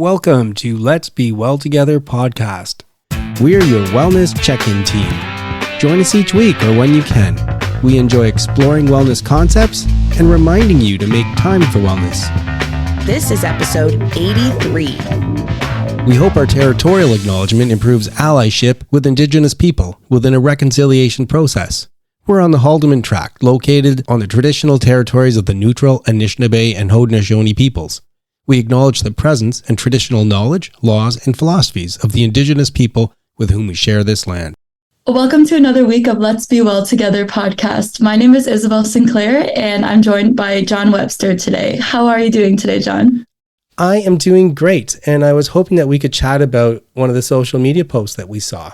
Welcome to Let's Be Well Together podcast. We're your wellness check-in team. Join us each week or when you can. We enjoy exploring wellness concepts and reminding you to make time for wellness. This is episode 83. We hope our territorial acknowledgement improves allyship with Indigenous people within a reconciliation process. We're on the Haldeman Tract, located on the traditional territories of the Neutral, Anishinaabe, and Haudenosaunee peoples. We acknowledge the presence and traditional knowledge, laws, and philosophies of the Indigenous people with whom we share this land. Welcome to another week of Let's Be Well Together podcast. My name is Isabelle Sinclair, and I'm joined by John Webster today. How are you doing today, John? I am doing great, and I was hoping that we could chat about one of the social media posts that we saw.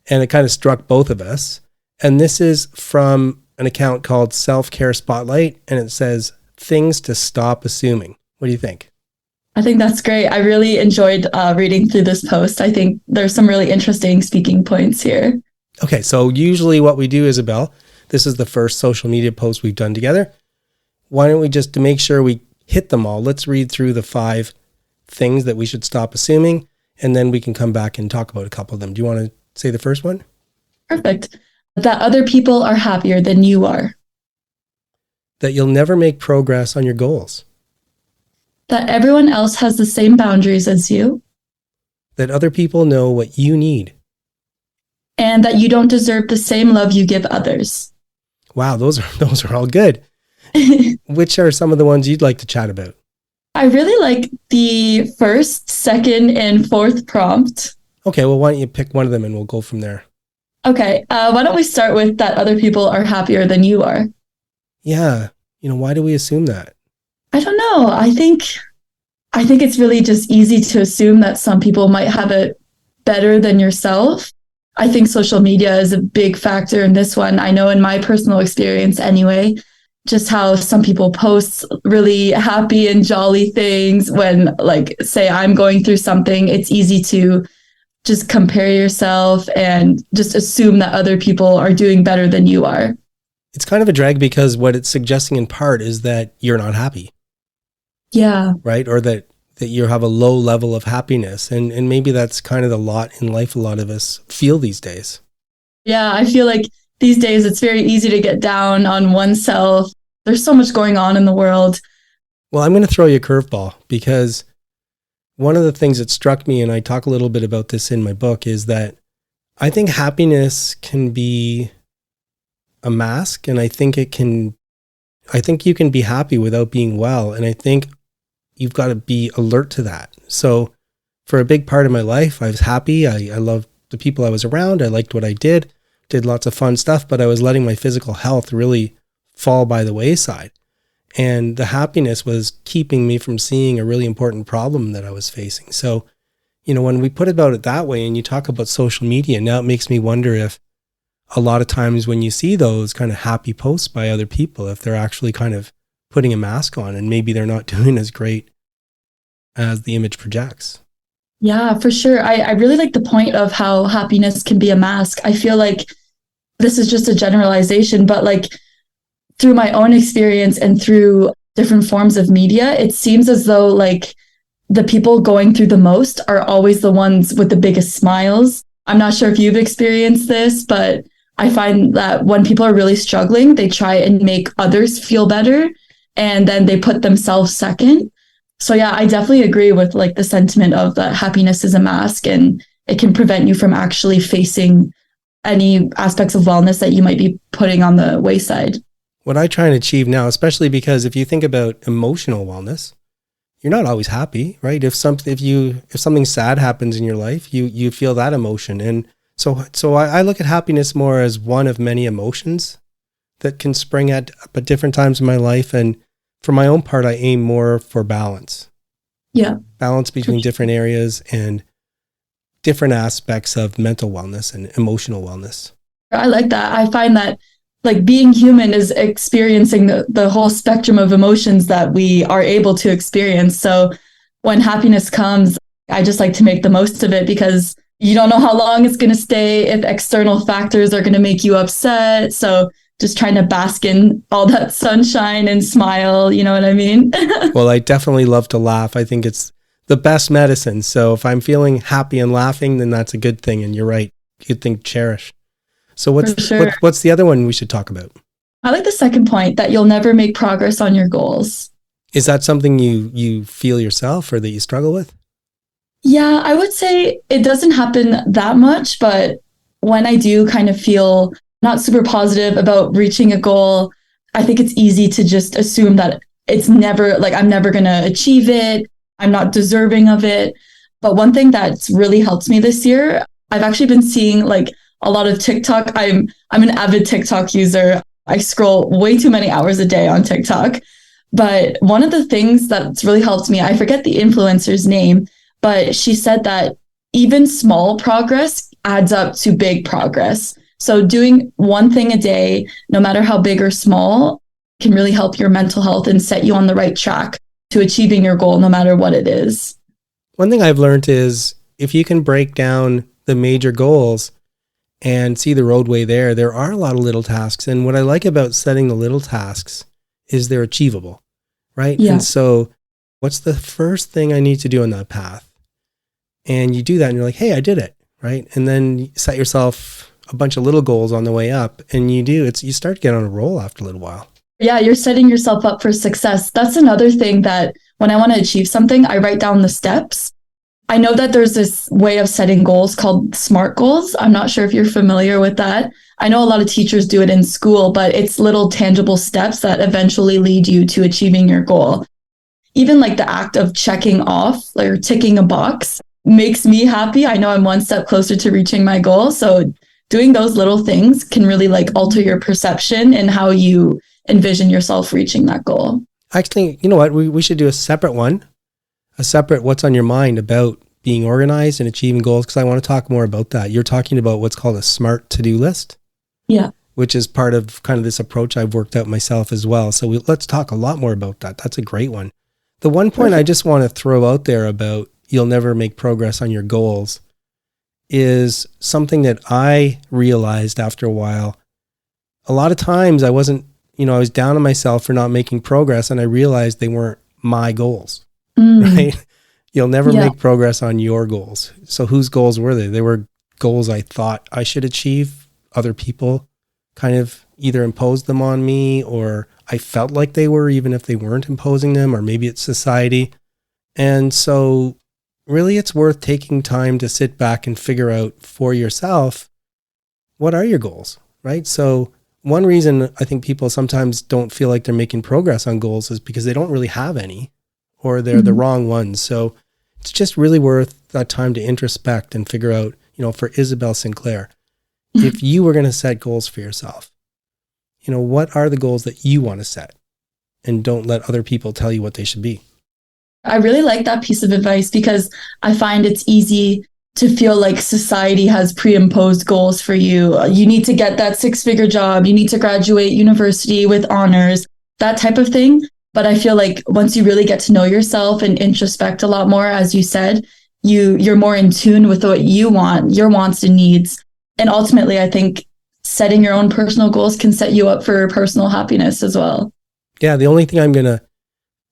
And it kind of struck both of us. And this is from an account called Self-Care Spotlight, and it says, "Things to Stop Assuming." What do you think? I think that's great. I really enjoyed reading through this post. I think there's some really interesting speaking points here. Okay, so usually what we do, Isabelle, this is the first social media post we've done together. Why don't we just, to make sure we hit them all, let's read through the 5 things that we should stop assuming, and then we can come back and talk about a couple of them. Do you want to say the first one? Perfect. That other people are happier than you are. That you'll never make progress on your goals. That everyone else has the same boundaries as you. That other people know what you need. And that you don't deserve the same love you give others. Wow, those are all good. Which are some of the ones you'd like to chat about? I really like the first, second, and fourth prompt. Okay, well, why don't you pick one of them and we'll go from there. Okay, why don't we start with that other people are happier than you are? Yeah, why do we assume that? I don't know. I think it's really just easy to assume that some people might have it better than yourself. I think social media is a big factor in this one. I know in my personal experience anyway, just how some people post really happy and jolly things when, like, say I'm going through something. It's easy to just compare yourself and just assume that other people are doing better than you are. It's kind of a drag because what it's suggesting in part is that you're not happy. Yeah. Right? Or that you have a low level of happiness. And maybe that's kind of the lot in life a lot of us feel these days. Yeah, I feel like these days it's very easy to get down on oneself. There's so much going on in the world. Well, I'm going to throw you a curveball because one of the things that struck me, and I talk a little bit about this in my book, is that I think happiness can be a mask, and I think you can be happy without being well. And I think you've got to be alert to that. So for a big part of my life, I was happy. I loved the people I was around. I liked what I did lots of fun stuff, but I was letting my physical health really fall by the wayside. And the happiness was keeping me from seeing a really important problem that I was facing. So, when we put about it that way and you talk about social media, now it makes me wonder if a lot of times when you see those kind of happy posts by other people, if they're actually kind of putting a mask on and maybe they're not doing as great as the image projects. Yeah, for sure. I really like the point of how happiness can be a mask. I feel like this is just a generalization, but like through my own experience and through different forms of media, it seems as though like the people going through the most are always the ones with the biggest smiles. I'm not sure if you've experienced this, but I find that when people are really struggling, they try and make others feel better and then they put themselves second. So yeah, I definitely agree with like the sentiment of that happiness is a mask and it can prevent you from actually facing any aspects of wellness that you might be putting on the wayside. What I try and achieve now, especially because if you think about emotional wellness, you're not always happy, right? If something sad happens in your life, you feel that emotion. And so I look at happiness more as one of many emotions that can spring at different times in my life. And for my own part, I aim more for balance. Yeah. Balance between different areas and different aspects of mental wellness and emotional wellness. I like that. I find that like being human is experiencing the whole spectrum of emotions that we are able to experience. So when happiness comes, I just like to make the most of it because you don't know how long it's going to stay, if external factors are going to make you upset. So just trying to bask in all that sunshine and smile, you know what I mean? Well, I definitely love to laugh. I think it's the best medicine. So if I'm feeling happy and laughing, then that's a good thing. And you're right. Good thing to cherish. So what's the other one we should talk about? I like the second point, that you'll never make progress on your goals. Is that something you feel yourself or that you struggle with? Yeah, I would say it doesn't happen that much, but when I do kind of feel not super positive about reaching a goal, I think it's easy to just assume that it's never, like, I'm never going to achieve it. I'm not deserving of it. But one thing that's really helped me this year, I've actually been seeing like a lot of TikTok. I'm an avid TikTok user. I scroll way too many hours a day on TikTok. But one of the things that's really helped me, I forget the influencer's name, but she said that even small progress adds up to big progress. So doing one thing a day, no matter how big or small, can really help your mental health and set you on the right track to achieving your goal, no matter what it is. One thing I've learned is if you can break down the major goals and see the roadway there are a lot of little tasks. And what I like about setting the little tasks is they're achievable, right? Yeah. And so what's the first thing I need to do on that path? And you do that and you're like, hey, I did it, right? And then you set yourself a bunch of little goals on the way up, and you start to get on a roll after a little while. Yeah, you're setting yourself up for success. That's another thing, that when I want to achieve something, I write down the steps. I know that there's this way of setting goals called SMART goals. I'm not sure if you're familiar with that. I know a lot of teachers do it in school, but it's little tangible steps that eventually lead you to achieving your goal. Even like the act of checking off or ticking a box makes me happy. I know I'm one step closer to reaching my goal. So doing those little things can really like alter your perception and how you envision yourself reaching that goal. Actually, you know what? We should do a separate what's on your mind about being organized and achieving goals, because I want to talk more about that. You're talking about what's called a SMART to-do list. Yeah. Which is part of kind of this approach I've worked out myself as well. So let's talk a lot more about that. That's a great one. The one point I just want to throw out there about you'll never make progress on your goals is something that I realized after a while. A lot of times I wasn't, I was down on myself for not making progress, and I realized they weren't my goals, right? You'll never make progress on your goals. So whose goals were they? They were goals I thought I should achieve. Other people kind of either imposed them on me, or I felt like they were, even if they weren't imposing them, or maybe it's society. And so really it's worth taking time to sit back and figure out for yourself, what are your goals, right? So one reason I think people sometimes don't feel like they're making progress on goals is because they don't really have any, or they're the wrong ones. So it's just really worth that time to introspect and figure out, for Isabelle Sinclair, if you were going to set goals for yourself, what are the goals that you want to set? And don't let other people tell you what they should be. I really like that piece of advice, because I find it's easy to feel like society has pre-imposed goals for you. You need to get that 6-figure job. You need to graduate university with honors, that type of thing. But I feel like once you really get to know yourself and introspect a lot more, as you said, you're more in tune with what you want, your wants and needs. And ultimately, I think setting your own personal goals can set you up for personal happiness as well. Yeah, the only thing I'm going to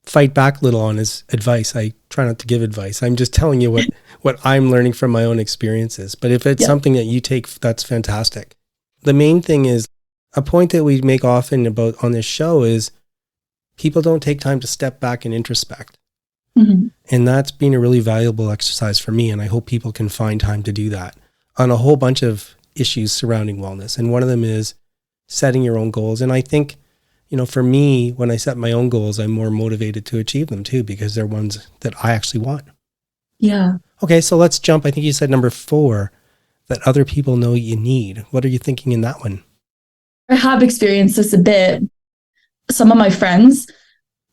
fight back a little on is advice. I try not to give advice. I'm just telling you what I'm learning from my own experiences. But if it's something that you take, that's fantastic. The main thing is, a point that we make often about on this show is people don't take time to step back and introspect. Mm-hmm. And that's been a really valuable exercise for me. And I hope people can find time to do that on a whole bunch of issues surrounding wellness. And one of them is setting your own goals. And I think, for me, when I set my own goals, I'm more motivated to achieve them too, because they're ones that I actually want. Yeah. Okay, so let's jump. I think you said number 4, that other people know you need. What are you thinking in that one? I have experienced this a bit. Some of my friends,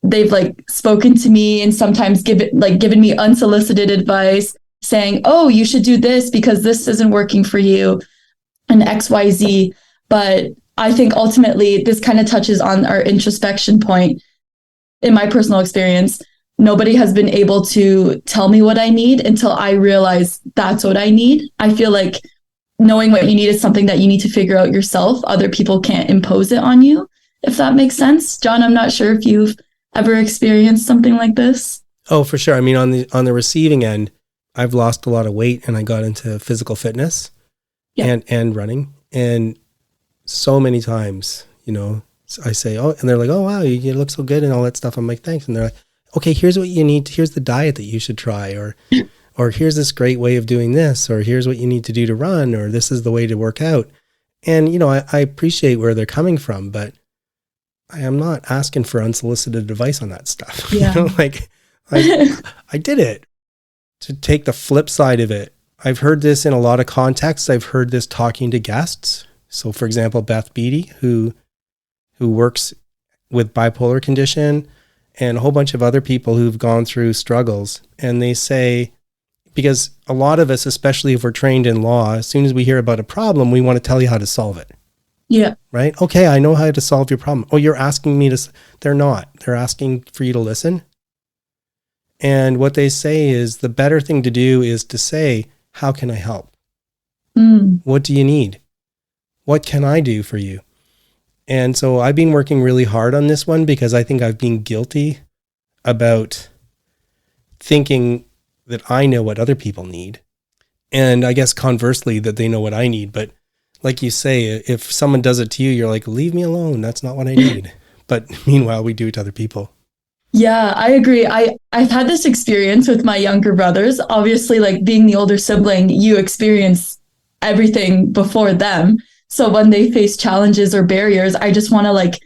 they've spoken to me and sometimes given me unsolicited advice, saying, oh, you should do this because this isn't working for you, and XYZ. But I think ultimately this kind of touches on our introspection point. In my personal experience, nobody has been able to tell me what I need until I realize that's what I need. I feel like knowing what you need is something that you need to figure out yourself. Other people can't impose it on you, if that makes sense. John, I'm not sure if you've ever experienced something like this. Oh, for sure. I mean, on the receiving end, I've lost a lot of weight and I got into physical fitness and running. And so many times, I say, oh, and they're like, oh, wow, you look so good and all that stuff. I'm like, thanks. And they're like, okay, here's what you need. Here's the diet that you should try, or here's this great way of doing this, or here's what you need to do to run, or this is the way to work out. And, I appreciate where they're coming from, but I am not asking for unsolicited advice on that stuff. Yeah. I did it. To take the flip side of it, I've heard this in a lot of contexts. I've heard this talking to guests. So, for example, Beth Beatty, who works with bipolar condition, and a whole bunch of other people who've gone through struggles. And they say, because a lot of us, especially if we're trained in law, as soon as we hear about a problem, we want to tell you how to solve it. Yeah. Right? Okay, I know how to solve your problem. Oh, you're asking me to... They're not. They're asking for you to listen. And what they say is the better thing to do is to say, how can I help? What do you need? What can I do for you? And so I've been working really hard on this one because I think I've been guilty about thinking that I know what other people need. And I guess conversely, that they know what I need. But like you say, if someone does it to you, you're like, leave me alone. That's not what I need. But meanwhile, we do it to other people. Yeah, I agree. I've had this experience with my younger brothers. Obviously, like being the older sibling, you experience everything before them. So when they face challenges or barriers, I just want to like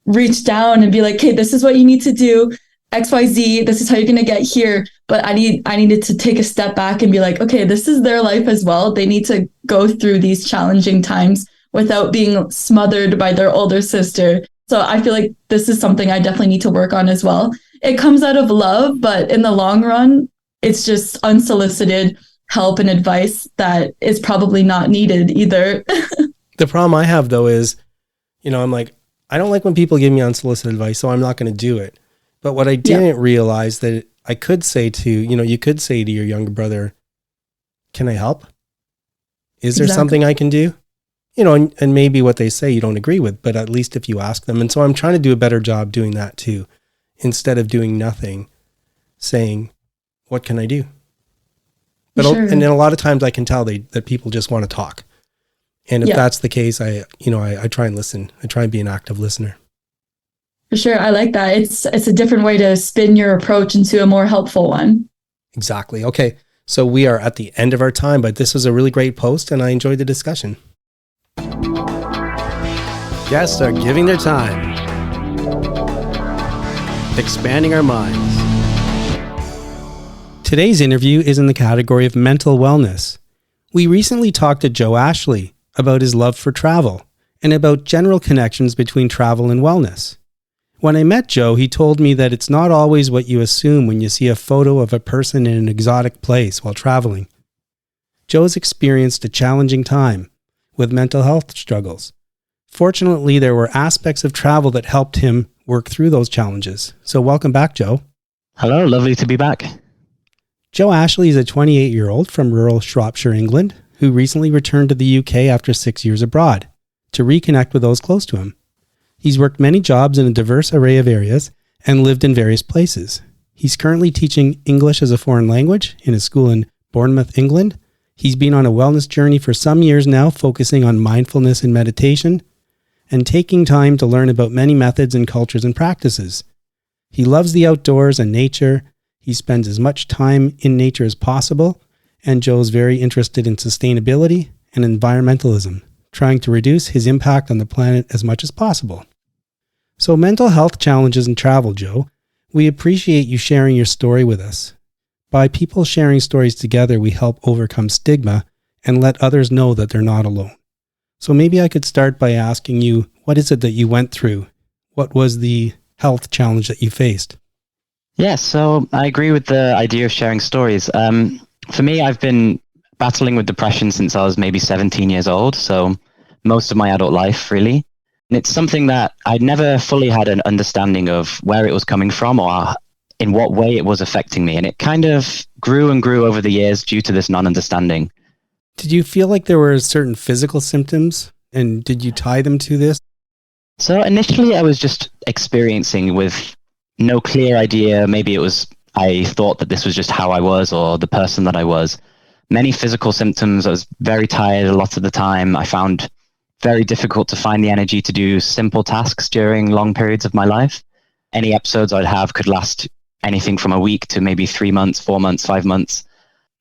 reach down and be like, hey, this is what you need to do. XYZ, this is how you're going to get here. But I needed to take a step back and be like, okay, this is their life as well. They need to go through these challenging times without being smothered by their older sister. So I feel like this is something I definitely need to work on as well. It comes out of love, but in the long run, it's just unsolicited help and advice that is probably not needed either. The problem I have though is, I'm like, I don't like when people give me unsolicited advice, so I'm not going to do it. But what I didn't realize that I could say to, you could say to your younger brother, can I help? Is there something I can do? And maybe what they say you don't agree with, but at least if you ask them. And so I'm trying to do a better job doing that too, instead of doing nothing, saying, what can I do? But Sure. And then a lot of times I can tell that people just want to talk. And if that's the case, I try and listen. I try and be an active listener. For sure. I like that. It's a different way to spin your approach into a more helpful one. Exactly. Okay. So we are at the end of our time, but this was a really great post and I enjoyed the discussion. Guests are giving their time, expanding our minds. Today's interview is in the category of mental wellness. We recently talked to Joe Ashley about his love for travel and about general connections between travel and wellness. When I met Joe, he told me that it's not always what you assume when you see a photo of a person in an exotic place while traveling. Joe's experienced a challenging time with mental health struggles. Fortunately, there were aspects of travel that helped him work through those challenges. So welcome back, Joe. Hello, lovely to be back. Joe Ashley is a 28-year-old from rural Shropshire, England, who recently returned to the UK after 6 years abroad to reconnect with those close to him. He's worked many jobs in a diverse array of areas and lived in various places. He's currently teaching English as a foreign language in a school in Bournemouth, England. He's been on a wellness journey for some years now, focusing on mindfulness and meditation, and taking time to learn about many methods and cultures and practices. He loves the outdoors and nature. He spends as much time in nature as possible, and Joe's very interested in sustainability and environmentalism, trying to reduce his impact on the planet as much as possible. So mental health challenges and travel, Joe. We appreciate you sharing your story with us. By people sharing stories together, we help overcome stigma and let others know that they're not alone. So maybe I could start by asking you, what is it that you went through? What was the health challenge that you faced? Yeah, so I agree with the idea of sharing stories. For me, I've been battling with depression since I was maybe 17 years old, so most of my adult life, really. And it's something that I'd never fully had an understanding of where it was coming from or in what way it was affecting me. And it kind of grew and grew over the years due to this non-understanding. Did you feel like there were certain physical symptoms, and did you tie them to this? So initially I was just experiencing with no clear idea. Maybe it was I thought that this was just how I was or the person that I was. Many physical symptoms. I was very tired a lot of the time. I found very difficult to find the energy to do simple tasks during long periods of my life. Any episodes I'd have could last anything from a week to maybe 3 months, 4 months, 5 months.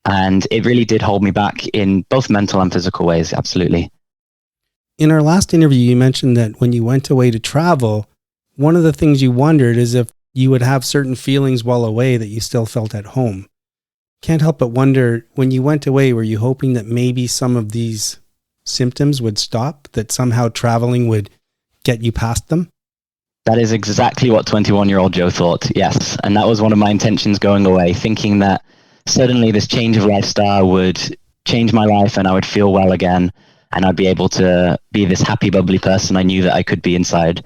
And it really did hold me back in both mental and physical ways. Absolutely. In our last interview, you mentioned that when you went away to travel, one of the things you wondered is if you would have certain feelings while away that you still felt at home. Can't help but wonder, when you went away, were you hoping that maybe some of these symptoms would stop, that somehow traveling would get you past them? That is exactly what 21-year-old Joe thought, yes. And that was one of my intentions going away, thinking that suddenly this change of lifestyle would change my life and I would feel well again and I'd be able to be this happy, bubbly person I knew that I could be inside.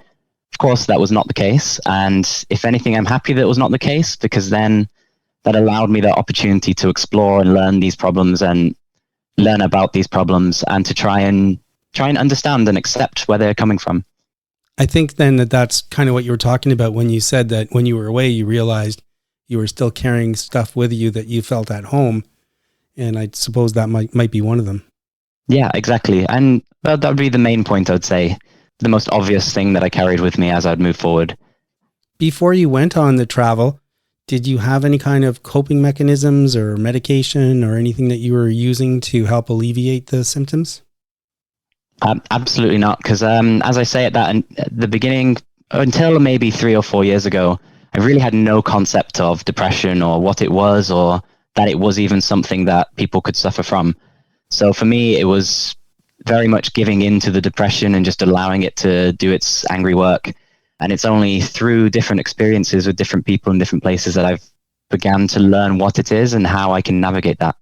Of course, that was not the case. And if anything, I'm happy that it was not the case, because then that allowed me the opportunity to explore and learn these problems and learn about these problems and to try and understand and accept where they're coming from. I think then that's kind of what you were talking about when you said that when you were away, you realized you were still carrying stuff with you that you felt at home. And I suppose that might be one of them. Yeah, exactly. And that would be the main point, I would say. The most obvious thing that I carried with me as I'd move forward. Before you went on the travel, did you have any kind of coping mechanisms or medication or anything that you were using to help alleviate the symptoms? Absolutely not. Because as I say at the beginning, until maybe 3 or 4 years ago, I really had no concept of depression or what it was or that it was even something that people could suffer from. So for me, it was very much giving in to the depression and just allowing it to do its angry work. And it's only through different experiences with different people in different places that I've began to learn what it is and how I can navigate that.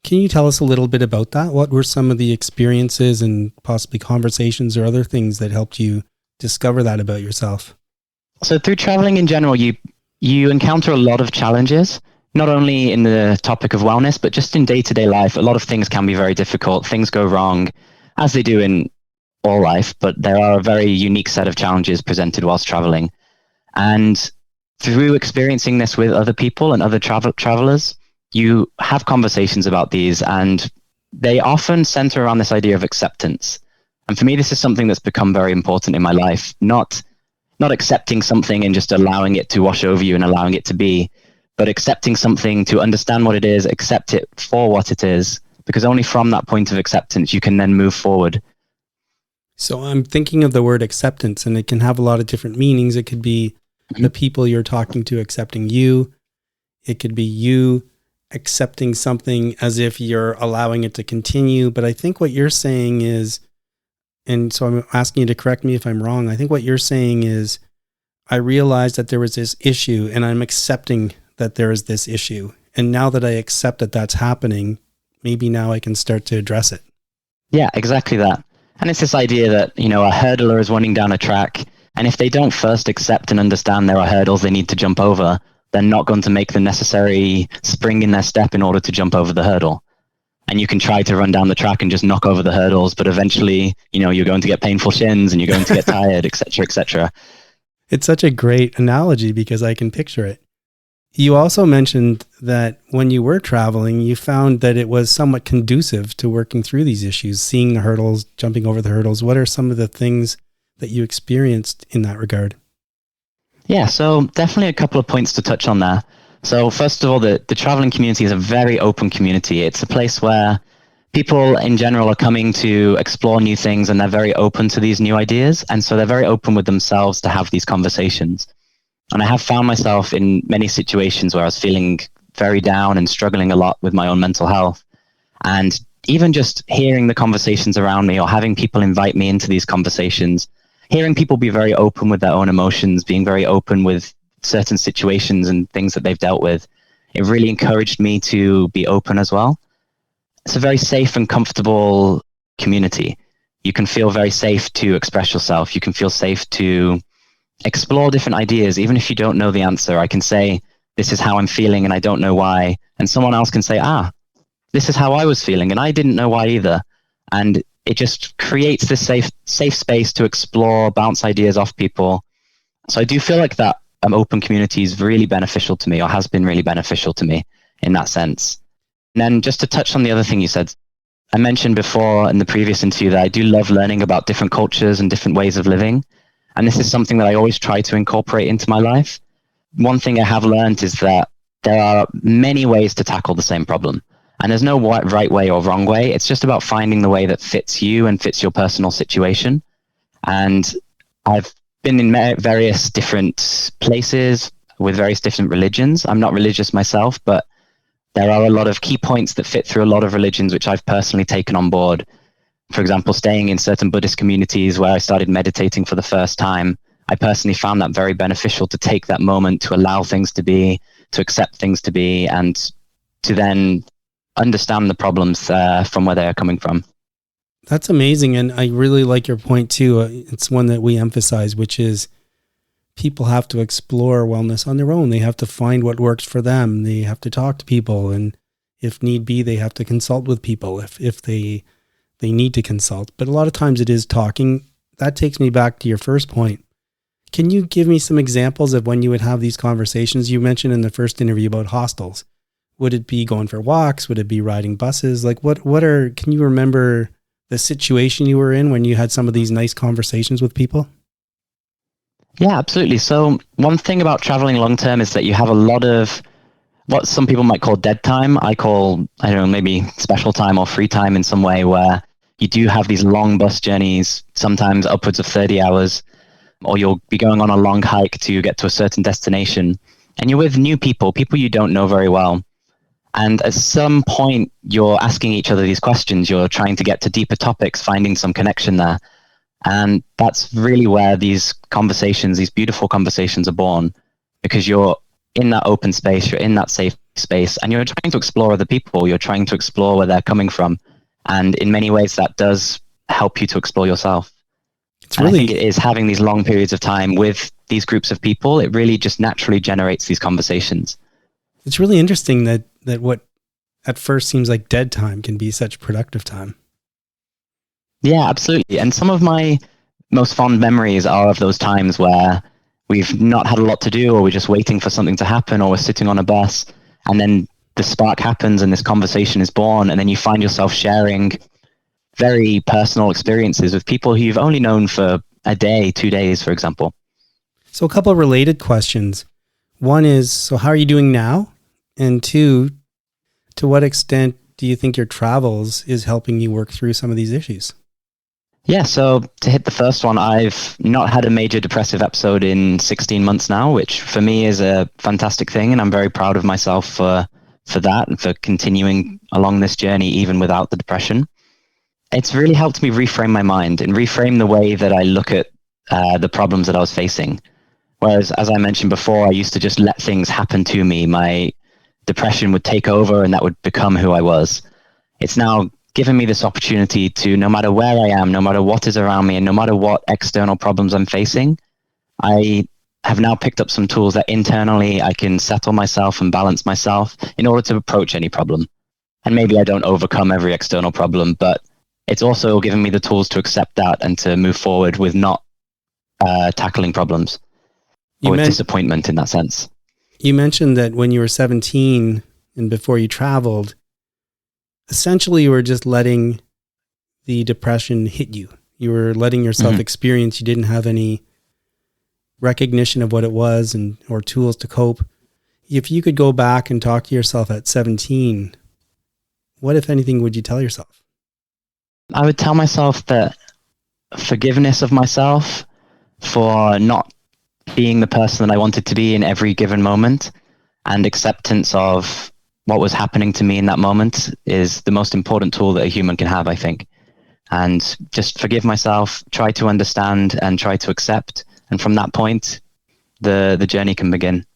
Can you tell us a little bit about that? What were some of the experiences and possibly conversations or other things that helped you discover that about yourself? So through traveling in general, you encounter a lot of challenges, not only in the topic of wellness, but just in day-to-day life. A lot of things can be very difficult. Things go wrong, as they do in all life, but there are a very unique set of challenges presented whilst traveling. And through experiencing this with other people and other travelers, you have conversations about these, and they often center around this idea of acceptance. And for me, this is something that's become very important in my life, not accepting something and just allowing it to wash over you and allowing it to be, but accepting something to understand what it is, accept it for what it is, because only from that point of acceptance, you can then move forward. So I'm thinking of the word acceptance, and it can have a lot of different meanings. It could be the people you're talking to accepting you. It could be you accepting something as if you're allowing it to continue. But I think what you're saying is, and so I'm asking you to correct me if I'm wrong, I think what you're saying is, I realized that there was this issue and I'm accepting that there is this issue. And now that I accept that that's happening, maybe now I can start to address it. Yeah, exactly that. And it's this idea that, a hurdler is running down a track, and if they don't first accept and understand there are hurdles they need to jump over, they're not going to make the necessary spring in their step in order to jump over the hurdle. And you can try to run down the track and just knock over the hurdles, but eventually, you're going to get painful shins and you're going to get tired, etc., etc. It's such a great analogy because I can picture it. You also mentioned that when you were traveling, you found that it was somewhat conducive to working through these issues, seeing the hurdles, jumping over the hurdles. What are some of the things that you experienced in that regard? Yeah, so definitely a couple of points to touch on there. So first of all, the traveling community is a very open community. It's a place where people in general are coming to explore new things, and they're very open to these new ideas. And so they're very open with themselves to have these conversations. And I have found myself in many situations where I was feeling very down and struggling a lot with my own mental health. And even just hearing the conversations around me or having people invite me into these conversations, hearing people be very open with their own emotions, being very open with certain situations and things that they've dealt with, it really encouraged me to be open as well. It's a very safe and comfortable community. You can feel very safe to express yourself. You can feel safe to explore different ideas. Even if you don't know the answer, I can say, this is how I'm feeling and I don't know why. And someone else can say, this is how I was feeling and I didn't know why either. And it just creates this safe space to explore, bounce ideas off people. So I do feel like that open community is really beneficial to me, or has been really beneficial to me in that sense. And then just to touch on the other thing you said, I mentioned before in the previous interview that I do love learning about different cultures and different ways of living. And this is something that I always try to incorporate into my life. One thing I have learned is that there are many ways to tackle the same problem. And there's no right way or wrong way. It's just about finding the way that fits you and fits your personal situation. And I've been in various different places with various different religions. I'm not religious myself, but there are a lot of key points that fit through a lot of religions, which I've personally taken on board. For example, staying in certain Buddhist communities where I started meditating for the first time, I personally found that very beneficial to take that moment to allow things to be, to accept things to be, and to then understand the problems from where they are coming from. That's amazing. And I really like your point too. It's one that we emphasize, which is people have to explore wellness on their own. They have to find what works for them. They have to talk to people. And if need be, they have to consult with people if they need to consult. But a lot of times it is talking. That takes me back to your first point. Can you give me some examples of when you would have these conversations? You mentioned in the first interview about hostels. Would it be going for walks? Would it be riding buses? Like can you remember the situation you were in when you had some of these nice conversations with people? Yeah, absolutely. So one thing about traveling long term is that you have a lot of what some people might call dead time. I don't know, maybe special time or free time in some way, where you do have these long bus journeys, sometimes upwards of 30 hours, or you'll be going on a long hike to get to a certain destination. And you're with new people you don't know very well. And at some point, you're asking each other these questions. You're trying to get to deeper topics, finding some connection there. And that's really where these conversations, these beautiful conversations are born, because you're in that open space, you're in that safe space, and you're trying to explore other people. You're trying to explore where they're coming from. And in many ways, that does help you to explore yourself. I think it is having these long periods of time with these groups of people. It really just naturally generates these conversations. It's really interesting that what at first seems like dead time can be such productive time. Yeah, absolutely. And some of my most fond memories are of those times where we've not had a lot to do, or we're just waiting for something to happen, or we're sitting on a bus, and then the spark happens and this conversation is born, and then you find yourself sharing very personal experiences with people who you've only known for a day, 2 days, for example. So a couple of related questions. One is, so how are you doing now? And two, to what extent do you think your travels is helping you work through some of these issues? Yeah, so to hit the first one, I've not had a major depressive episode in 16 months now, which for me is a fantastic thing. And I'm very proud of myself for that and for continuing along this journey, even without the depression. It's really helped me reframe my mind and reframe the way that I look at the problems that I was facing. Whereas, as I mentioned before, I used to just let things happen to me. My depression would take over and that would become who I was. It's now given me this opportunity to, no matter where I am, no matter what is around me, and no matter what external problems I'm facing, I have now picked up some tools that internally I can settle myself and balance myself in order to approach any problem. And maybe I don't overcome every external problem, but it's also given me the tools to accept that and to move forward with not tackling problems or with disappointment in that sense. You mentioned that when you were 17 and before you traveled, essentially you were just letting the depression hit you. You were letting yourself experience. You didn't have any recognition of what it was or tools to cope. If you could go back and talk to yourself at 17, what, if anything, would you tell yourself? I would tell myself that forgiveness of myself for not being the person that I wanted to be in every given moment, and acceptance of what was happening to me in that moment is the most important tool that a human can have, I think. And just forgive myself, try to understand and try to accept. And from that point, the journey can begin.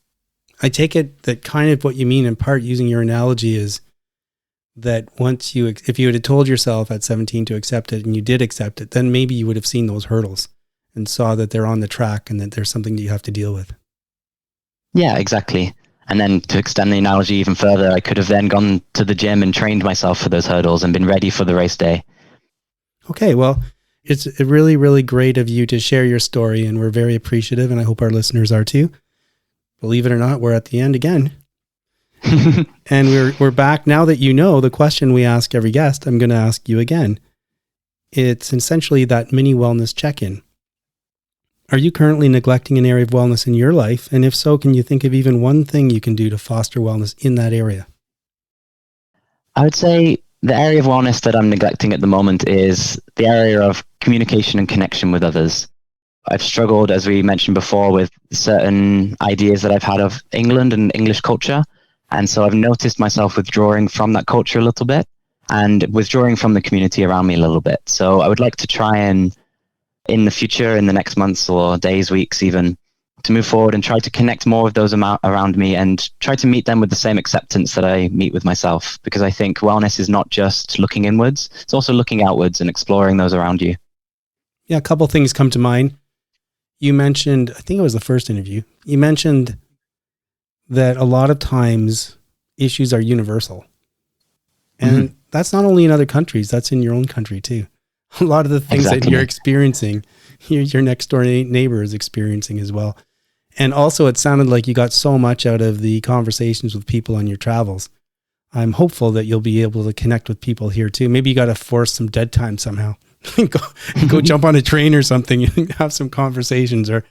I take it that kind of what you mean in part, using your analogy, is that if you had told yourself at 17 to accept it and you did accept it, then maybe you would have seen those hurdles and saw that they're on the track and that there's something that you have to deal with. Yeah, exactly. And then to extend the analogy even further, I could have then gone to the gym and trained myself for those hurdles and been ready for the race day. Okay, well, it's really, really great of you to share your story, and we're very appreciative, and I hope our listeners are too. believe it or not, we're at the end again. And we're back. Now that you know the question we ask every guest, I'm going to ask you again. It's essentially that mini wellness check-in. Are you currently neglecting an area of wellness in your life? And if so, can you think of even one thing you can do to foster wellness in that area? I would say the area of wellness that I'm neglecting at the moment is the area of communication and connection with others. I've struggled, as we mentioned before, with certain ideas that I've had of England and English culture. And so I've noticed myself withdrawing from that culture a little bit and withdrawing from the community around me a little bit. So I would like to try and, in the future, in the next months or days, weeks even, to move forward and try to connect more with those around me and try to meet them with the same acceptance that I meet with myself. Because I think wellness is not just looking inwards, it's also looking outwards and exploring those around you. Yeah, a couple things come to mind. You mentioned, I think it was the first interview, you mentioned that a lot of times issues are universal. And that's not only in other countries, that's in your own country too. A lot of the things that you're experiencing, your next door neighbor is experiencing as well. And also it sounded like you got so much out of the conversations with people on your travels. I'm hopeful that you'll be able to connect with people here too. Maybe you got to force some dead time somehow. go jump on a train or something and have some conversations or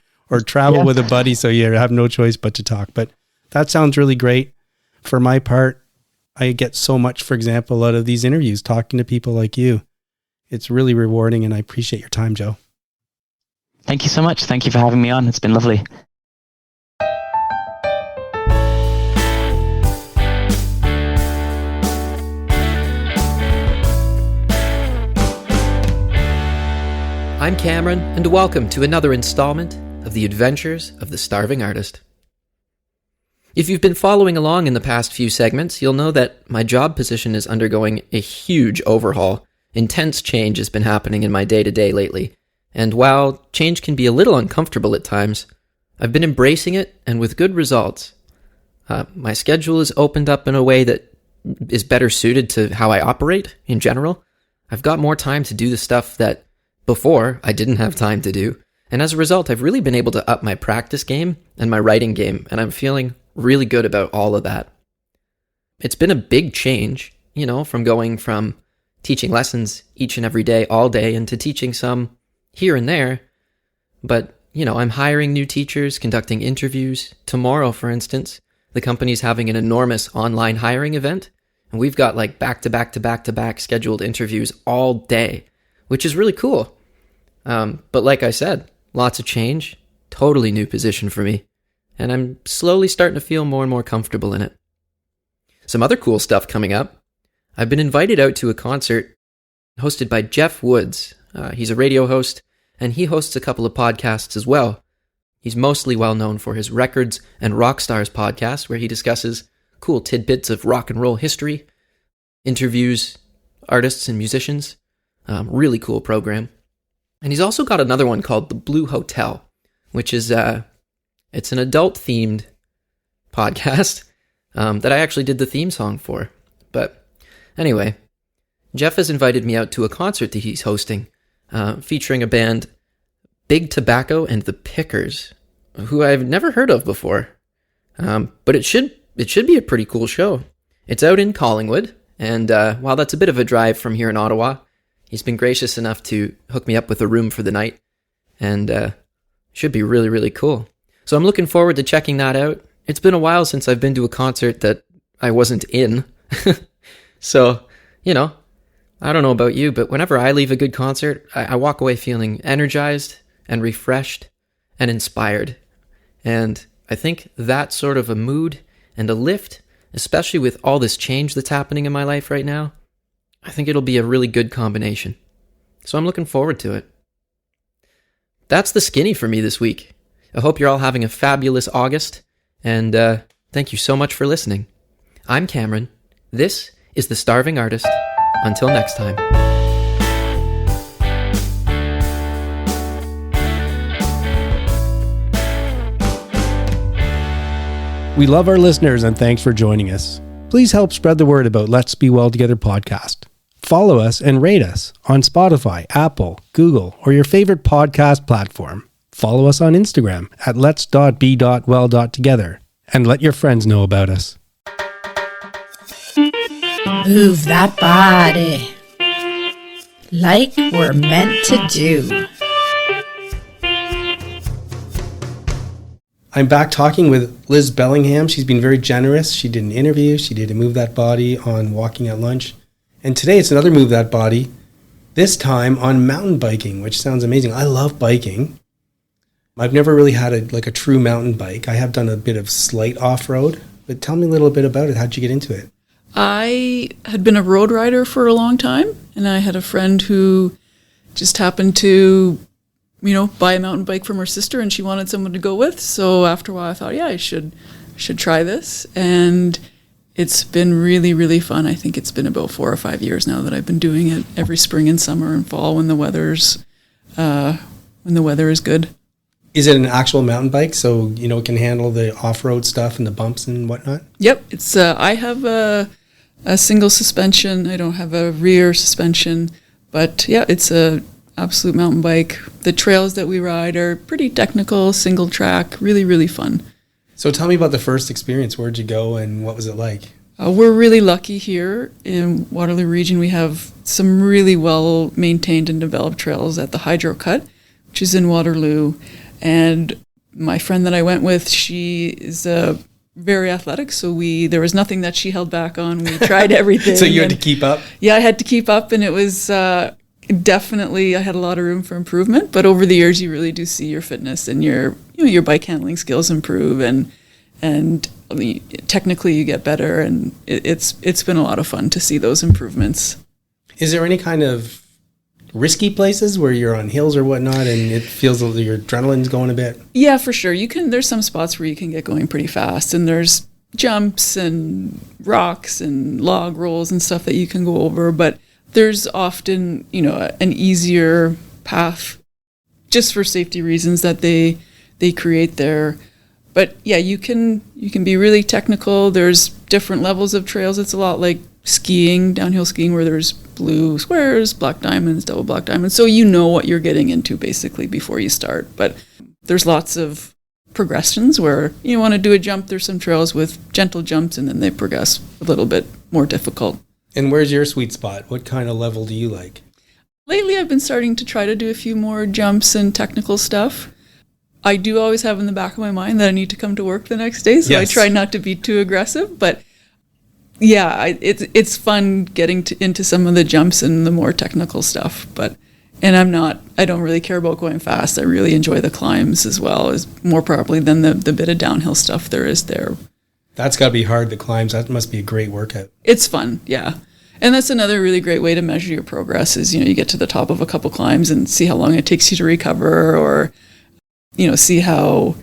travel with a buddy so you have no choice but to talk. But that sounds really great. For my part, I get so much, for example, out of these interviews, talking to people like you. It's really rewarding, and I appreciate your time, Joe. Thank you so much. Thank you for having me on. It's been lovely. I'm Cameron, and welcome to another installment of The Adventures of the Starving Artist. If you've been following along in the past few segments, you'll know that my job position is undergoing a huge overhaul. Intense change has been happening in my day-to-day lately, and while change can be a little uncomfortable at times, I've been embracing it, and with good results. My schedule is opened up in a way that is better suited to how I operate in general. I've got more time to do the stuff that before I didn't have time to do, and as a result, I've really been able to up my practice game and my writing game, and I'm feeling really good about all of that. It's been a big change, from going from teaching lessons each and every day, all day, into teaching some here and there. But, I'm hiring new teachers, conducting interviews. Tomorrow, for instance, the company's having an enormous online hiring event, and we've got back-to-back scheduled interviews all day, which is really cool. But like I said, lots of change, totally new position for me, and I'm slowly starting to feel more and more comfortable in it. Some other cool stuff coming up. I've been invited out to a concert hosted by Jeff Woods. He's a radio host, and he hosts a couple of podcasts as well. He's mostly well known for his Records and Rock Stars podcast, where he discusses cool tidbits of rock and roll history, interviews artists and musicians. Really cool program. And he's also got another one called The Blue Hotel, which is it's an adult-themed podcast that I actually did the theme song for. But anyway, Jeff has invited me out to a concert that he's hosting, featuring a band, Big Tobacco and the Pickers, who I've never heard of before. But it should be a pretty cool show. It's out in Collingwood, and while that's a bit of a drive from here in Ottawa, he's been gracious enough to hook me up with a room for the night, and should be really, really cool. So I'm looking forward to checking that out. It's been a while since I've been to a concert that I wasn't in. So, I don't know about you, but whenever I leave a good concert, I walk away feeling energized and refreshed and inspired. And I think that sort of a mood and a lift, especially with all this change that's happening in my life right now, I think it'll be a really good combination. So I'm looking forward to it. That's the skinny for me this week. I hope you're all having a fabulous August, and thank you so much for listening. I'm Cameron. This is The Starving Artist. Until next time. We love our listeners, and thanks for joining us. Please help spread the word about Let's Be Well Together podcast. Follow us and rate us on Spotify, Apple, Google, or your favorite podcast platform. follow us on Instagram at lets.be.well.together and let your friends know about us. Move that body like we're meant to do. I'm back talking with Liz Bellingham. She's been very generous. She did an interview. She did a Move That Body on walking at lunch. And today it's another Move That Body, this time on mountain biking, which sounds amazing. I love biking. I've never really had a true mountain bike. I have done a bit of slight off-road, but tell me a little bit about it. How'd you get into it? I had been a road rider for a long time, and I had a friend who just happened to, buy a mountain bike from her sister, and she wanted someone to go with. So after a while, I thought, I should try this, and it's been really, really fun. I think it's been about 4 or 5 years now that I've been doing it every spring and summer and fall when the weather is good. Is it an actual mountain bike, so it can handle the off-road stuff and the bumps and whatnot? Yep, it's. I have a single suspension. I don't have a rear suspension, but yeah, it's a absolute mountain bike. The trails that we ride are pretty technical, single track, really, really fun. So tell me about the first experience. Where'd you go and what was it like? We're really lucky here in Waterloo region. We have some really well maintained and developed trails at the Hydro Cut, which is in Waterloo. And my friend that I went with, she is very athletic, so there was nothing that she held back on. We tried everything. So you had to keep up? Yeah, I had to keep up, and it was definitely, I had a lot of room for improvement. But over the years, you really do see your fitness and your bike handling skills improve, and I mean, technically you get better, and it's been a lot of fun to see those improvements. Is there any kind of risky places where you're on hills or whatnot and it feels like your adrenaline's going a bit? Yeah, for sure. There's some spots where you can get going pretty fast, and there's jumps and rocks and log rolls and stuff that you can go over, but there's often, an easier path just for safety reasons that they create there. But yeah, you can be really technical. There's different levels of trails. It's a lot like skiing, downhill skiing, where there's blue squares, black diamonds, double black diamonds. So you know what you're getting into basically before you start. But there's lots of progressions where you want to do a jump. There's some trails with gentle jumps, and then they progress a little bit more difficult. And where's your sweet spot? What kind of level do you like? Lately, I've been starting to try to do a few more jumps and technical stuff. I do always have in the back of my mind that I need to come to work the next day, so yes. I try not to be too aggressive, but yeah, it's fun getting into some of the jumps and the more technical stuff, and I don't really care about going fast. I really enjoy the climbs as well, as more probably than the bit of downhill stuff there is there. That's got to be hard, the climbs. That must be a great workout. It's fun, yeah. And that's another really great way to measure your progress is, you get to the top of a couple climbs and see how long it takes you to recover, or, see how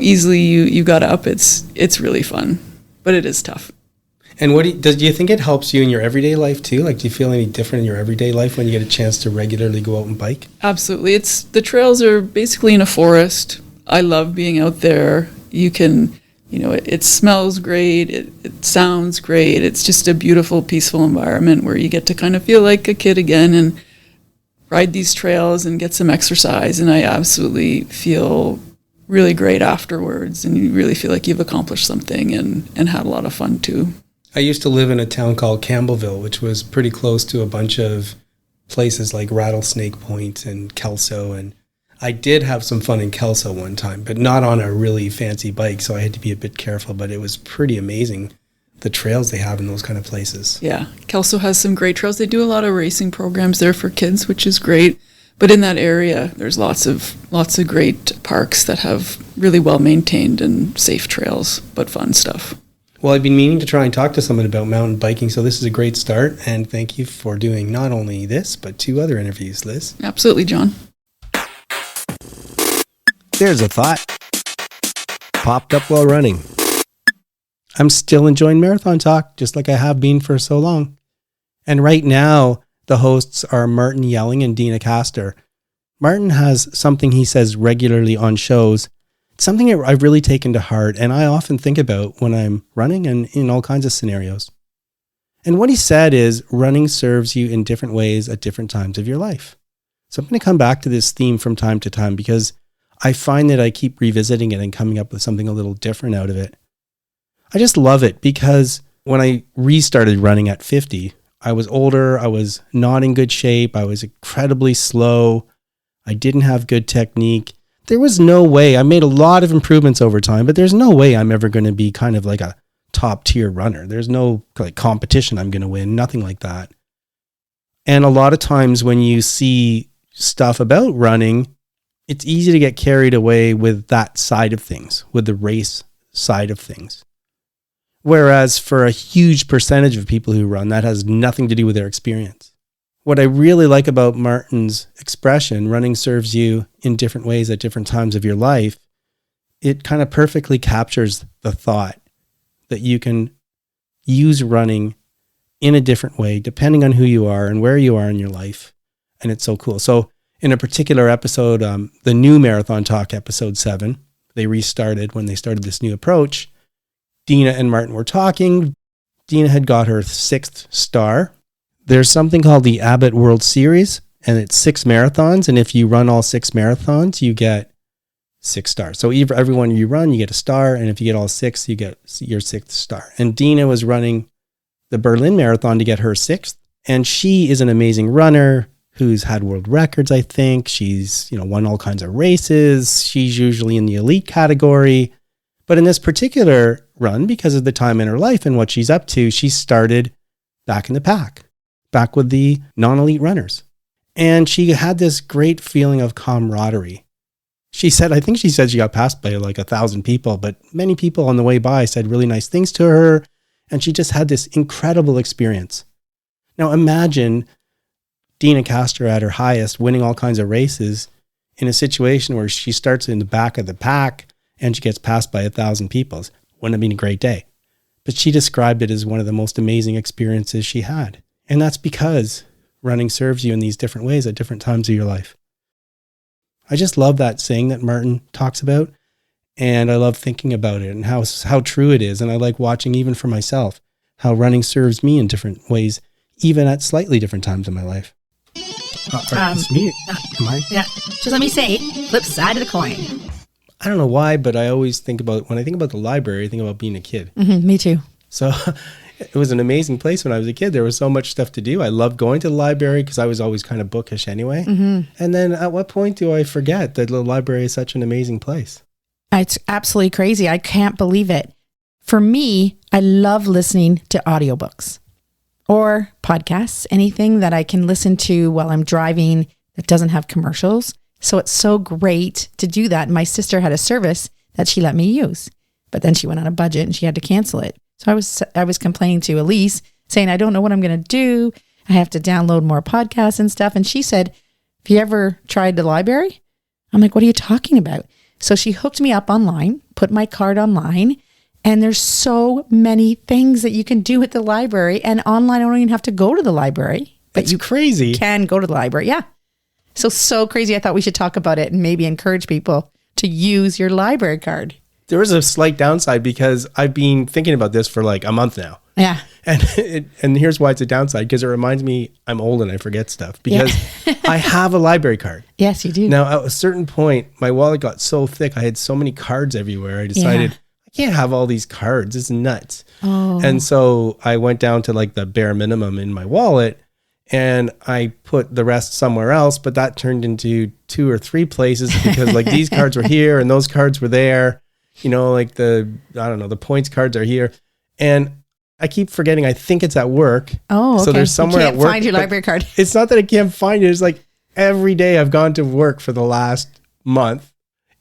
easily you got up. It's really fun, but it is tough. And do you think it helps you in your everyday life too? Like, do you feel any different in your everyday life when you get a chance to regularly go out and bike? Absolutely. The trails are basically in a forest. I love being out there. You can, it smells great. It sounds great. It's just a beautiful, peaceful environment where you get to kind of feel like a kid again and ride these trails and get some exercise. And I absolutely feel really great afterwards. And you really feel like you've accomplished something and had a lot of fun too. I used to live in a town called Campbellville, which was pretty close to a bunch of places like Rattlesnake Point and Kelso. And I did have some fun in Kelso one time, but not on a really fancy bike, so I had to be a bit careful. But it was pretty amazing, the trails they have in those kind of places. Yeah, Kelso has some great trails. They do a lot of racing programs there for kids, which is great. But in that area, there's lots of great parks that have really well-maintained and safe trails, but fun stuff. Well, I've been meaning to try and talk to someone about mountain biking, so this is a great start, and thank you for doing not only this, but 2 other interviews, Liz. Absolutely, John. There's a thought. Popped up while running. I'm still enjoying Marathon Talk, just like I have been for so long. And right now, the hosts are Martin Yelling and Dina Castor. Martin has something he says regularly on shows. It's something I've really taken to heart, and I often think about when I'm running and in all kinds of scenarios. And what he said is, running serves you in different ways at different times of your life. So I'm going to come back to this theme from time to time because I find that I keep revisiting it and coming up with something a little different out of it. I just love it because when I restarted running at 50, I was older. I was not in good shape. I was incredibly slow. I didn't have good technique. There was no way. I made a lot of improvements over time, but there's no way I'm ever going to be kind of like a top tier runner. There's no like competition I'm going to win, nothing like that. And a lot of times when you see stuff about running, it's easy to get carried away with that side of things, with the race side of things. Whereas for a huge percentage of people who run, that has nothing to do with their experience. What I really like about Martin's expression, running serves you in different ways at different times of your life, it kind of perfectly captures the thought that you can use running in a different way, depending on who you are and where you are in your life. And it's so cool. So in a particular episode, the new Marathon Talk, episode 7, they restarted when they started this new approach. Dina and Martin were talking. Dina had got her 6th star. There's something called the Abbott World Series, and it's 6 marathons. And if you run all 6 marathons, you get 6 stars. So every one you run, you get a star. And if you get all 6, you get your 6th star. And Dina was running the Berlin Marathon to get her 6th. And she is an amazing runner who's had world records, I think. She's, won all kinds of races. She's usually in the elite category. But in this particular run, because of the time in her life and what she's up to, she started back in the pack, back with the non-elite runners. And she had this great feeling of camaraderie. I think she said she got passed by like 1,000 people, but many people on the way by said really nice things to her. And she just had this incredible experience. Now imagine Dina Castor at her highest, winning all kinds of races in a situation where she starts in the back of the pack and she gets passed by 1,000 people. Wouldn't have been a great day. But she described it as one of the most amazing experiences she had. And that's because running serves you in these different ways at different times of your life. I just love that saying that Martin talks about. And I love thinking about it and how true it is. And I like watching, even for myself, how running serves me in different ways, even at slightly different times in my life. It's me. Yeah. Just let me say, flip side of the coin. I don't know why, but I always think about, when I think about the library, I think about being a kid. Mm-hmm, me too. So it was an amazing place when I was a kid. There was so much stuff to do. I loved going to the library because I was always kind of bookish anyway. Mm-hmm. And then at what point do I forget that the library is such an amazing place? It's absolutely crazy. I can't believe it. For me, I love listening to audiobooks or podcasts, anything that I can listen to while I'm driving that doesn't have commercials. So it's so great to do that. My sister had a service that she let me use, but then she went on a budget and she had to cancel it. So I was complaining to Elise, saying, I don't know what I'm going to do. I have to download more podcasts and stuff. And she said, have you ever tried the library? I'm like, what are you talking about? So she hooked me up online, put my card online, and there's so many things that you can do at the library. And online, I don't even have to go to the library. But you crazy. Can go to the library. Yeah. So crazy. I thought we should talk about it and maybe encourage people to use your library card. There is a slight downside because I've been thinking about this for like a month now. Yeah. And here's why it's a downside, because it reminds me I'm old and I forget stuff because I have a library card. Yes, you do. Now, at a certain point, my wallet got so thick. I had so many cards everywhere. I decided I can't have all these cards. It's nuts. Oh. And so I went down to like the bare minimum in my wallet and I put the rest somewhere else, but that turned into 2 or 3 places because like these cards were here and those cards were there. Like the points cards are here. And I keep forgetting. I think it's at work. Oh, okay. So there's somewhere you at work. Find your library card. It's not that I can't find it. It's like every day I've gone to work for the last month.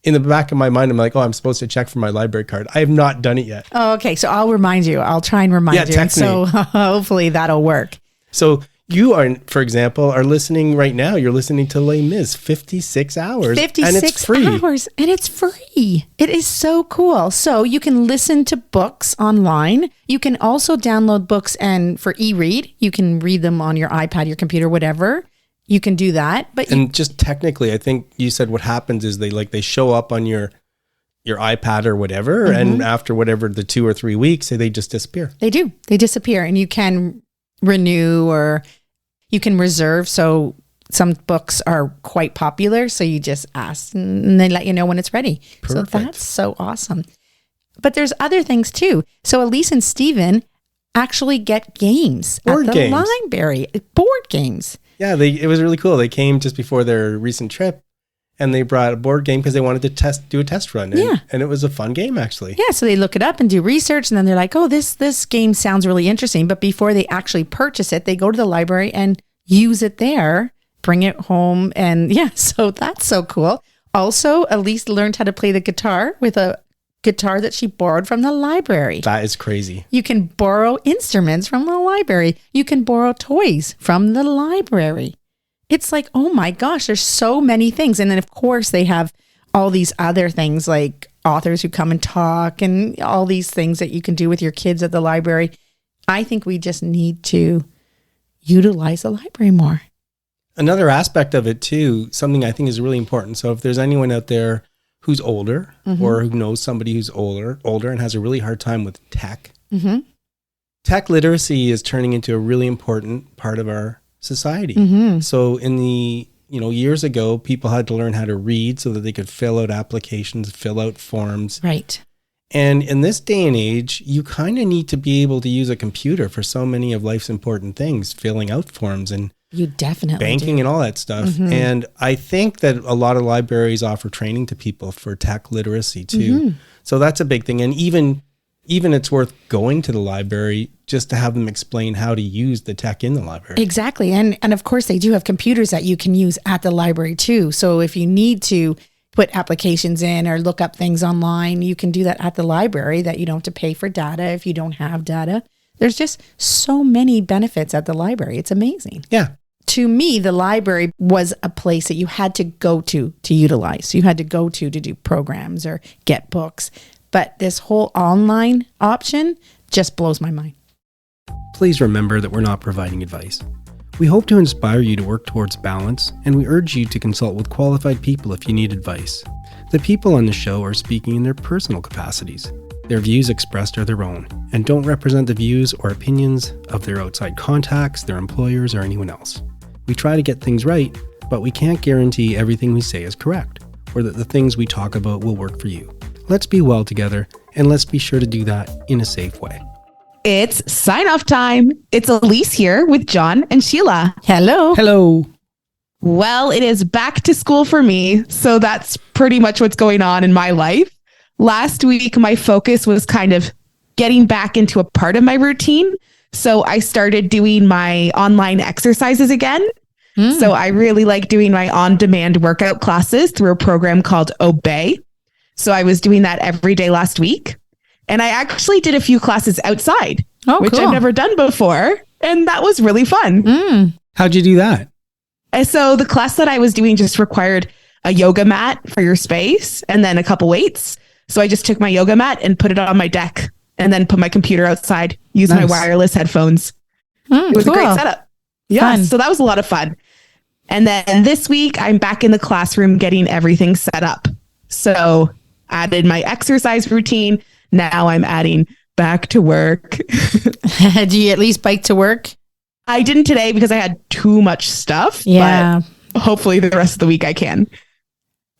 In the back of my mind, I'm like, oh, I'm supposed to check for my library card. I have not done it yet. Oh, okay. So I'll remind you. I'll try and remind you. Text me. So hopefully that'll work. So you are, for example, are listening right now. You're listening to Les Mis, 56 hours. 56 and it's free. hours. And it's free. It is so cool. So you can listen to books online. You can also download books and for e-read. You can read them on your iPad, your computer, whatever. You can do that. And just technically, I think you said what happens is they show up on your iPad or whatever. Mm-hmm. And after whatever the 2 or 3 weeks, they just disappear. They do. They disappear. And you can renew or you can reserve. So some books are quite popular, so you just ask and they let you know when it's ready. Perfect. So that's so awesome. But there's other things too. So Elise and Steven actually get games Board at the games. library. Board games. Yeah, it was really cool. They came just before their recent trip, and they brought a board game because they wanted to do a test run. And it was a fun game, actually. Yeah, so they look it up and do research, and then they're like, oh, this game sounds really interesting. But before they actually purchase it, they go to the library and use it there, bring it home. And yeah, so that's so cool. Also, Elise learned how to play the guitar with a guitar that she borrowed from the library. That is crazy. You can borrow instruments from the library. You can borrow toys from the library. It's like, oh my gosh, there's so many things. And then of course they have all these other things like authors who come and talk and all these things that you can do with your kids at the library. I think we just need to utilize the library more. Another aspect of it too, something I think is really important. So if there's anyone out there who's older or who knows somebody who's older and has a really hard time with tech, tech literacy is turning into a really important part of our society. So in the years ago, people had to learn how to read so that they could fill out applications, fill out forms. Right. And in this day and age, you kind of need to be able to use a computer for so many of life's important things, filling out forms and you definitely banking and all that stuff. And I think that a lot of libraries offer training to people for tech literacy too. So that's a big thing. And even it's worth going to the library just to have them explain how to use the tech in the library. Exactly. And of course they do have computers that you can use at the library too. So if you need to put applications in or look up things online, you can do that at the library, that you don't have to pay for data if you don't have data. There's just so many benefits at the library. It's amazing. Yeah. To me, the library was a place that you had to go to utilize. You had to go to do programs or get books. But this whole online option just blows my mind. Please remember that we're not providing advice. We hope to inspire you to work towards balance, and we urge you to consult with qualified people if you need advice. The people on the show are speaking in their personal capacities. Their views expressed are their own, and don't represent the views or opinions of their outside contacts, their employers, or anyone else. We try to get things right, but we can't guarantee everything we say is correct, or that the things we talk about will work for you. Let's be well together, and let's be sure to do that in a safe way. It's sign off time. It's Elise here with John and Sheila. Hello. Hello. Well, it is back to school for me, so that's pretty much what's going on in my life. Last week, my focus was kind of getting back into a part of my routine. So I started doing my online exercises again. So I really like doing my on-demand workout classes through a program called Obey. So I was doing that every day last week. And I actually did a few classes outside, which cool. I've never done before. And that was really fun. How'd you do that? And so the class that I was doing just required a yoga mat for your space and then a couple weights. So I just took my yoga mat and put it on my deck and then put my computer outside, use my wireless headphones. It was a great setup. Yeah. So that was a lot of fun. And then this week I'm back in the classroom getting everything set up. So added my exercise routine. Now I'm adding back to work. Do you at least bike to work? I didn't today because I had too much stuff. Yeah. But hopefully the rest of the week I can.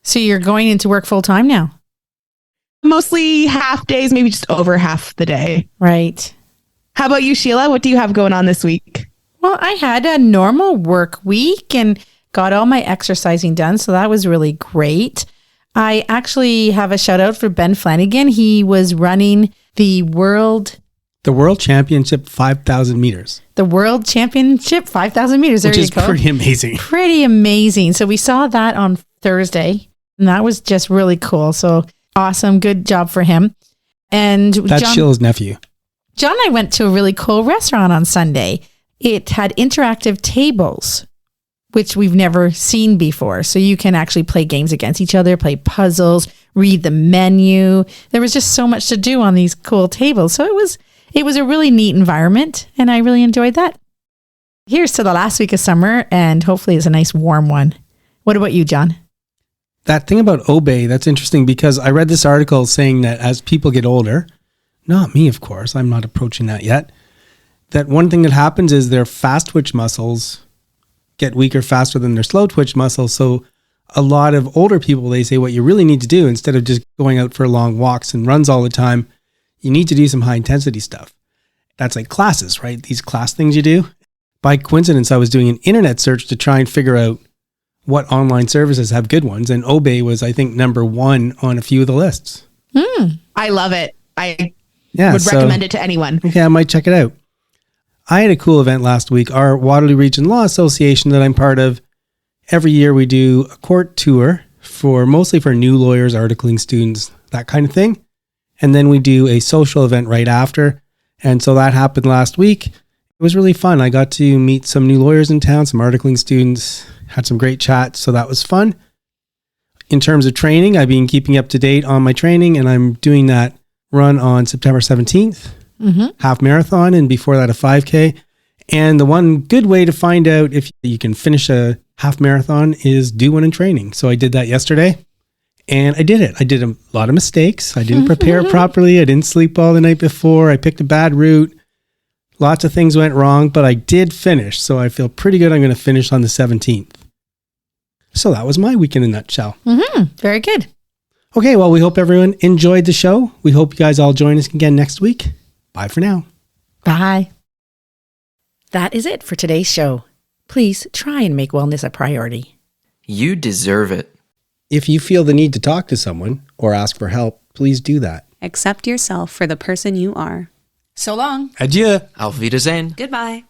So you're going into work full time now? Mostly half days, maybe just over half the day. Right. How about you, Sheila? What do you have going on this week? Well, I had a normal work week and got all my exercising done. So that was really great. I actually have a shout out for Ben Flanagan. He was running the World Championship 5,000 meters. The World Championship 5,000 meters. There Which you is go. pretty amazing. Pretty amazing. So we saw that on Thursday and that was just really cool. So awesome. Good job for him. And that's Sheila's nephew. John and I went to a really cool restaurant on Sunday. It had interactive tables, which we've never seen before. So you can actually play games against each other, play puzzles, read the menu. There was just so much to do on these cool tables. So it was a really neat environment and I really enjoyed that. Here's to the last week of summer and hopefully it's a nice warm one. What about you, John? That thing about Obey, that's interesting because I read this article saying that as people get older, not me, of course, I'm not approaching that yet, that one thing that happens is their fast twitch muscles get weaker faster than their slow twitch muscles. So a lot of older people, they say what you really need to do, instead of just going out for long walks and runs all the time, you need to do some high intensity stuff. That's like classes, right? These class things you do. By coincidence, I was doing an internet search to try and figure out what online services have good ones. And Obey was, I think, number one on a few of the lists. I love it. I Yeah, would recommend it to anyone. Okay, I might check it out. I had a cool event last week. Our Waterloo Region Law Association that I'm part of, every year we do a court tour mostly for new lawyers, articling students, that kind of thing. And then we do a social event right after. And so that happened last week. It was really fun. I got to meet some new lawyers in town, some articling students, had some great chats. So that was fun. In terms of training, I've been keeping up to date on my training, and I'm doing that run on September 17th, half marathon, and before that a 5K. And the one good way to find out if you can finish a half marathon is do one in training. So I did that yesterday, and I did it. I did a lot of mistakes. I didn't prepare properly. I didn't sleep all the night before. I picked a bad route. Lots of things went wrong, but I did finish. So I feel pretty good. I'm going to finish on the 17th. So that was my week in a nutshell. Very good. Okay, well, we hope everyone enjoyed the show. We hope you guys all join us again next week. Bye for now. Bye. That is it for today's show. Please try and make wellness a priority. You deserve it. If you feel the need to talk to someone or ask for help, please do that. Accept yourself for the person you are. So long. Adieu. Auf Wiedersehen. Goodbye.